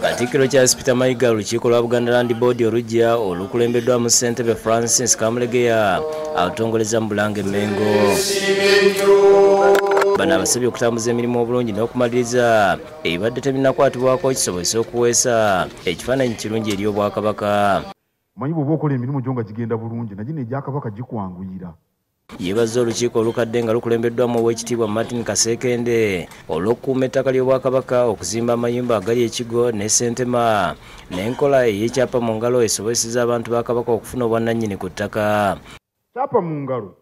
Katikkiro Charles Peter Mayiga olukiiko lwa Buganda Land Board oluggya olukulembeddwamu Ssentebe Francis Kamulegeya atongoleza mu Bulange Mengo. Bano abasabye okutambuza emirimu obulungi n'okumaliriza ebibadde tebinnakwatibwako kisobozesa okuweesa ekifaananyi kirungi eri Obwakabaka. Manyi bw'oba okola emirimu gyo nga gigenda bulungi nagino egya Kabaka gikwanguyira. Yebaza olukiiko olukadde nga lukulembeddwamu Oweekitiibwa Martin Kasekende olw'okukuuma ettaka ly'Obwakabaka okuzimba amayumba agali ekigo ne Ssentema n'enkola ey'ekyapa mu ngalo esobozeseza abantu ba Kabaka okufuna obwannannyini ku ttaka. Kyapa mu ngalo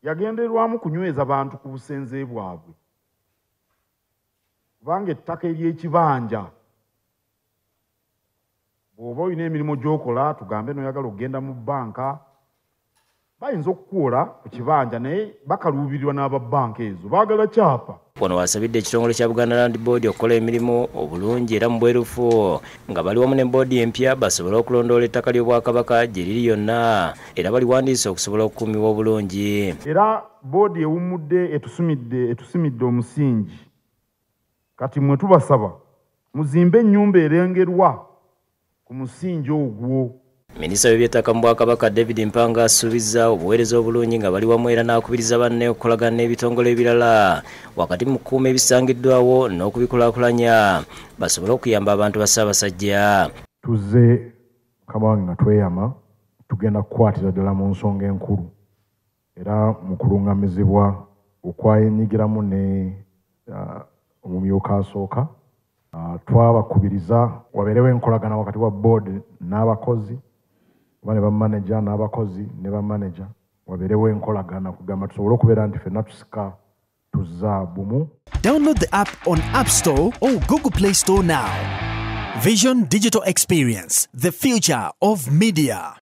yagenderwamu kunyweza bantu ku busenze bwabwe kubanga ettaka ery'ekibanja bw'oba olina emirimu gy'okola tugambe n'oyagala okugenda mu bbanka bayinza okukuwola ku kibanja naye bakaluubirirwa n'ababbanka ezo baagala kyapa. Wano wasabidde ekitongole kya Buganda Land Board okukola emirimu obulungi era mu bwerufu nga baliwamu ne boodi empya basobole okulondoola ettaka ly'Obwakabaka gye liri yonna era baliwandiise okusobola okukuumibwa obulungi. Era boodi ewummudde etusimidde omusingi kati mwe tubasaba muzimbe ennyumba erengerwa ku musingi ogwo. Minisita w'ebyettaka mu Bwakabaka David Mpanga asuubizza obuweereza obulungi nga bali wamu era n'akubiriza banne okukolagana n'ebitongole ebirala wakati mu kukuuma ebisangiddwawo n'okubikulaakulanya basobole okuyamba abantu ba Ssaabasajja. Tuzze Kabange nga tweyama tugenda kukwatira ddala mu nsonga enkulu era mu kulungamizibwa okwayenyigiramu ne omumyuka asooka twabakubiriza wabeerewo enkolagana wakati wa board n'abakozi ne bamanager n'abakozi ne bamanager wabeerewo enkolagana kugamba tusobole okubeera nti ffenna tusika tuzza bumu. Download the app on App Store or Google Play Store now. Vision Digital Experience, the future of media.